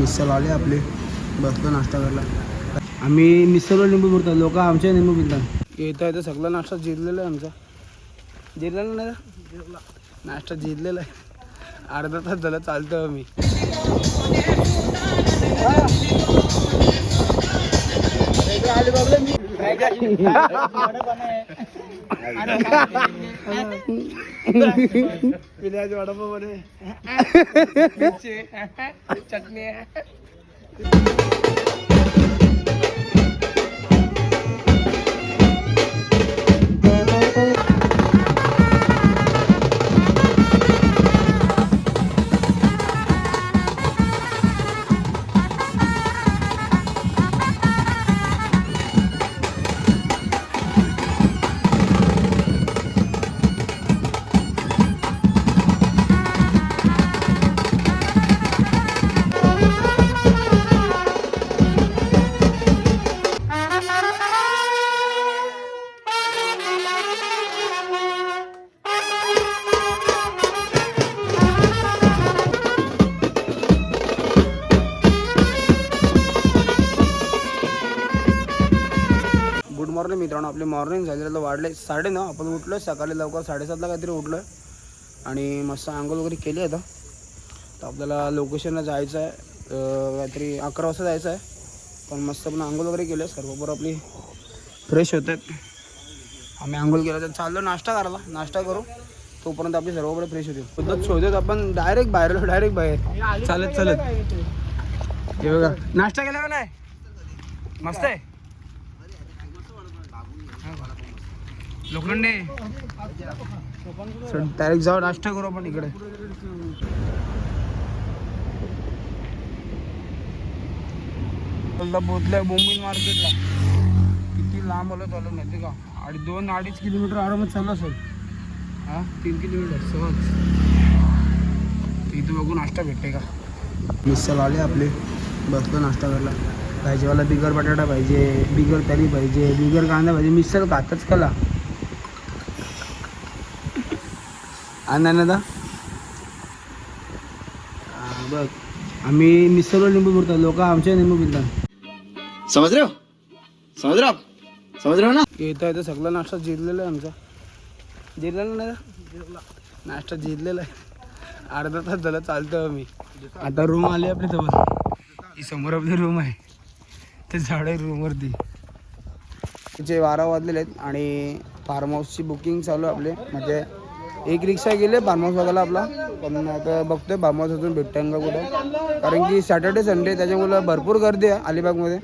मिसळ आले आपले, बसलो नाश्ता करायला. आम्ही मिसळवर लिंबू पिरतो, लोक आमच्या लिंबू पिरतात. येता येतं सगळा नाश्ता जिरलेला आहे आमचा. जिरलेला नाही का? नाश्ता जिरलेला आहे. अर्धा तास झालं चालतो आम्ही. वडापाव मध्ये चटणी आहे. गुड मॉर्निंग मित्रांनो, आपली मॉर्निंग झालेलं वाढले 9:30. आपण उठलो सकाळी लवकर 7:30ला काहीतरी उठलो आणि मस्त आंघोळ वगैरे केली. आता तर आपल्याला लोकेशनला जायचं आहे, काहीतरी 11 वाजता जायचं आहे. पण मस्त आपण आंघोळ वगैरे केलं, सर्व बरोबर आपली फ्रेश होतात. आम्ही आंघोळ केलं तर चाललो नाश्ता करायला. नाश्ता करू तोपर्यंत आपली सर्व बरोबर फ्रेश होतील. पद्धत शोधत आपण डायरेक्ट बाहेर चालत हे बघा. नाश्ता केला का नाही? मस्त आहे. लोखंडे डायरेक्ट जाऊ नाश्ता करू आपण इकडे. पोहोचलोय बोंबील मार्केटला. किती लांब आलो चालू माहिती का? 2-2.5 किलोमीटर आरामात चालू असेल. 3 किलोमीटर सहज. इथं बघू नाश्ता भेटते का. मिसळ आले आपले, बसलो नाश्ता करायला. भाजीवाला बिगर बटाटा पाहिजे, बिगर तरी पाहिजे, बिगर कांदा पाहिजे. मिसळ खातच कला आनंदा. बघ आम्ही मिसळवर लिंबू पिरतो, लोक आमच्या लिंबू पिरतात. समज रे हो ना. येता येतं सगळा नाश्ता जिरलेला आहे आमचा. जिरलेला नाही का? नाश्ता जिरलेला आहे. अर्धा तास झालं चालतो आम्ही. आता रूम आली आपली समोर. ही समोर आपली रूम आहे. ते झाड आहे रूमवरती. तिचे 12 वाजलेले आहेत आणि फार्म हाऊसची बुकिंग चालू आहे आपले. म्हणजे एक रिक्षा गेले फार्म हाऊस बघायला आपला. पण आता बघतोय फार्म हाऊस अजून भेटतं का कुठं, कारण की सॅटर्डे संडे त्याच्यामुळं भरपूर गर्दी आहे अलिबागमध्ये.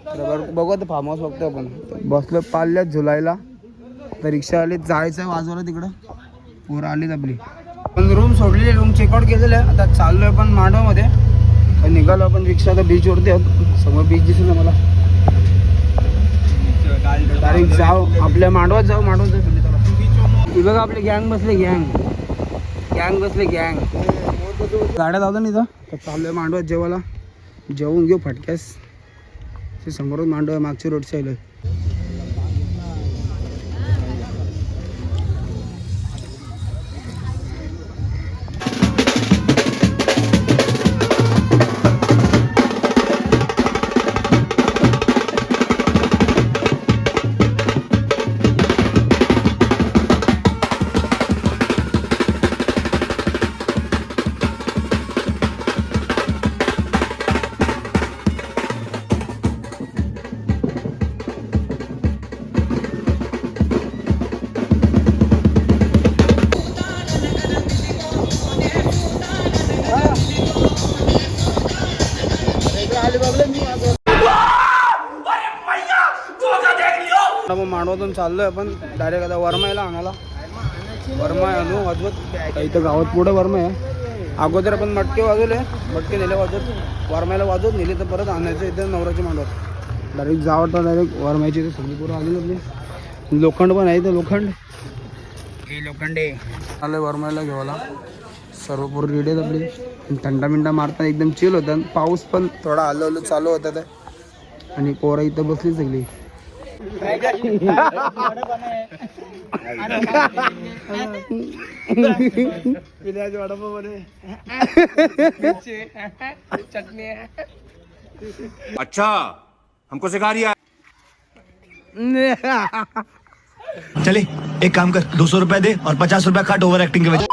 तर बघू आता फार्म हाऊस बघतो आपण. बसलो पाल्यात झुलायला. तर रिक्षा आली, जायचं वाजवलं तिकडं. पोरं आलीच आपली. पण रूम सोडलेली, रूम चेकआउट केलेलं आहे. आता चाललो आहे पण मांडवामध्ये. निघालो आपण रिक्षा. आता बीचवरती आहोत. समोर बीच दिसून मला. डायरेक्ट जाऊ आपल्या मांडवात जाऊ. मांडवात जाऊ ही बघा आपले गँग बसले. गँग बसले. गाड्या लावतो ना इथं. तर चालू आहे मांडवात जेवायला. जेवून घेऊ फटक्यास. ते समोरच मांडव आहे, मागची रोड साईड आहे. मांडवातून चाललोय आपण डायरेक्ट आता वरमायला आणायला. वरमा आणू वाजवत. इथं गावात पुढे वरमा आहे. अगोदर आपण मटके वाजवले, मटके नेले वाजवत, वरमायला वाजवत नेले तर परत आणायचं इथं नवराची मांडवात. डायरेक्ट जावं तर डायरेक्ट वरमायची. सगळी पुरं आली आपली. लोखंड पण आहे इथं. लोखंड हे लोखंडे आलं वरमायला घेवायला. सर्व पूर्ण रेडी आहेत आपली. थंडा मिंडा मारताना एकदम चिल होतं. पाऊस पण थोडा हलवलं चालू होता. आणि पोरं इथं बसली सगळी. चटणी. अच्छा हमको सिखा रिया. चले एक काम कर 200 रुपए दे और 50 रुपए काट ओवर एक्टिंग के वजह.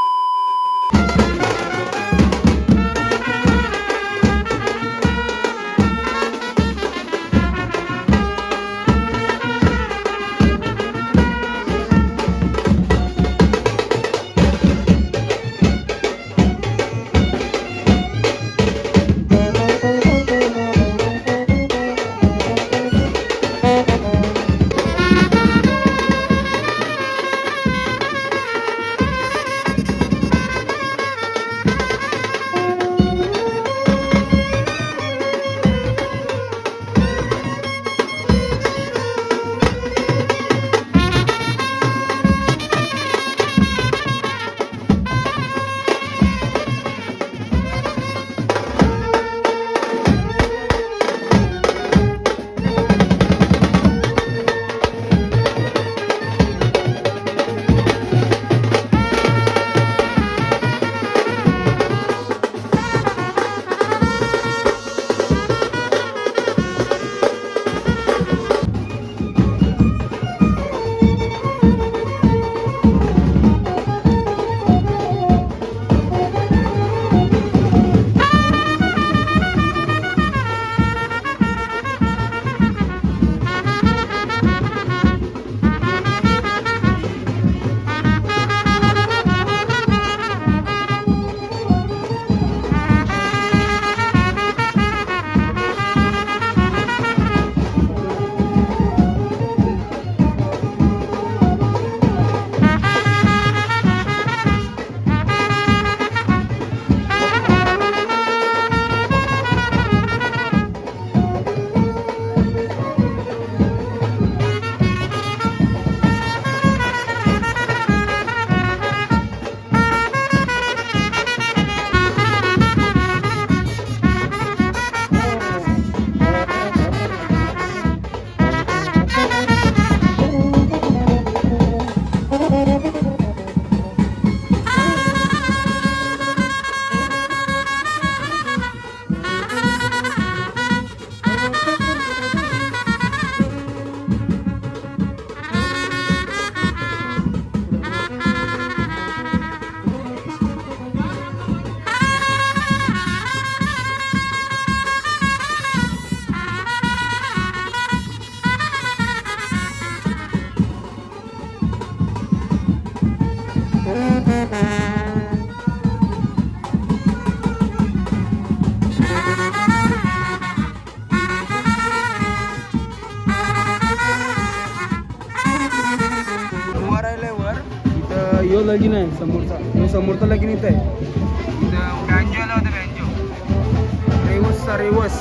यो लगीन आहे समोरचा, यो समोरचा लगीन इथं आहे. इथं बँजो आला होता, बँजो रेवसचा रेवस.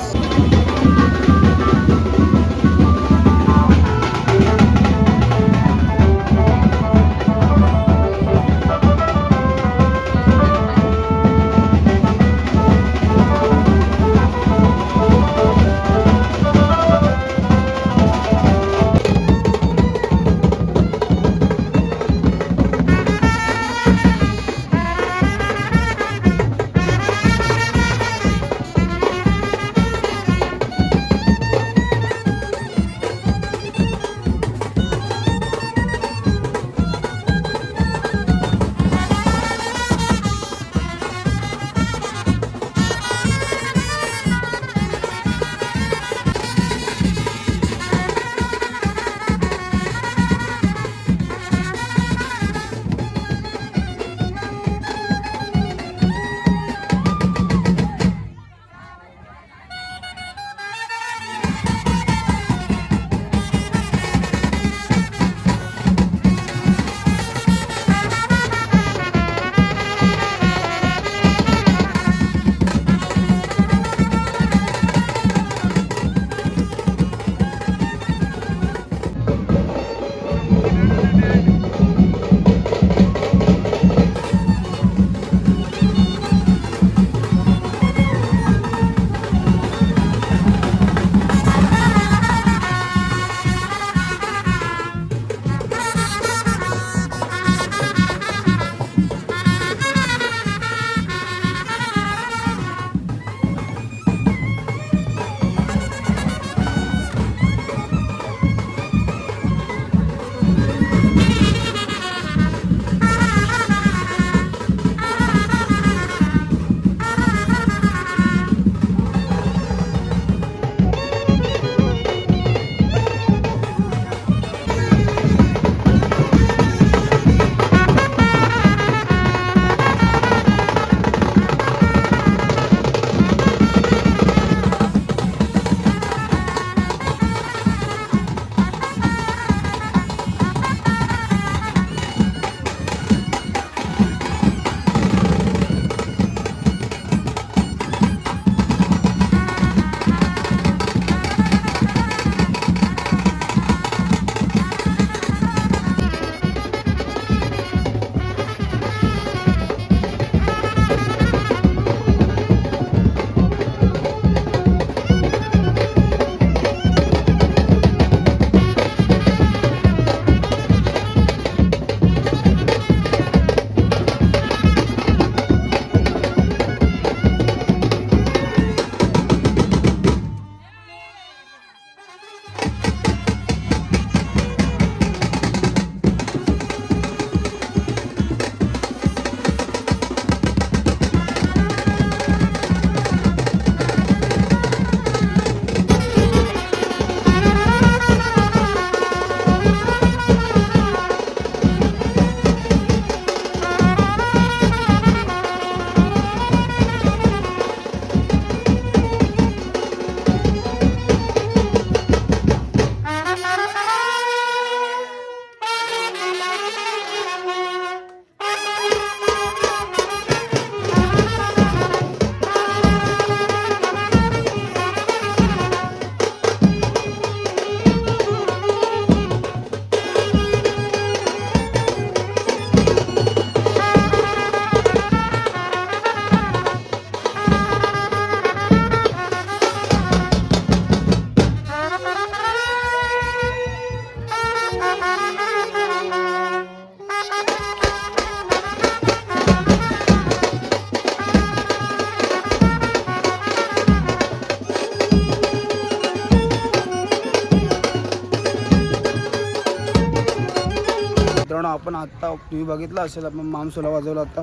मित्रांनो आपण आत्ता तुम्ही बघितलं असेल आपण मामसोला वाजवला आता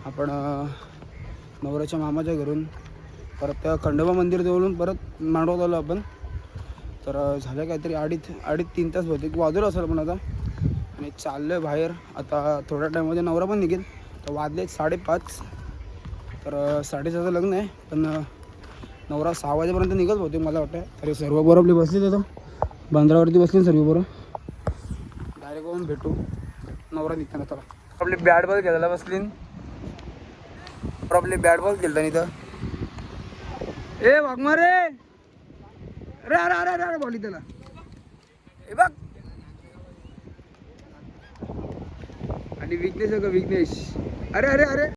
आपण नवऱ्याच्या मामाच्या घरून परत त्या खंडोबा मंदिर जवळून परत मांडवत आलो आपण. तर झालं काहीतरी अडीच 3 तास बहुतेक वाजवलं असेल आपण आता आणि चाललो आहे बाहेर. आता थोड्या टाईममध्ये नवरा पण निघेल. तर वाजले 5:30. तर 6:30चं लग्न आहे पण नवरा 6 वाजेपर्यंत निघत होते मला वाटतं. तरी सर्व पोरं आपली बसली तिथं बंदरावरती बसली सर्व पोरं. डायरेक्ट होऊन भेटू नवरा निघताना. तर आपली बॅट बॉल खेळायला बसली आपली बॅट बॉल खेळताना इथं. ए वाघमारे अरे अरे अरे अरे अरे बॉली त्याला हे बघ. आणि विघ्नेश आहे का विघ्नेश. अरे अरे अरे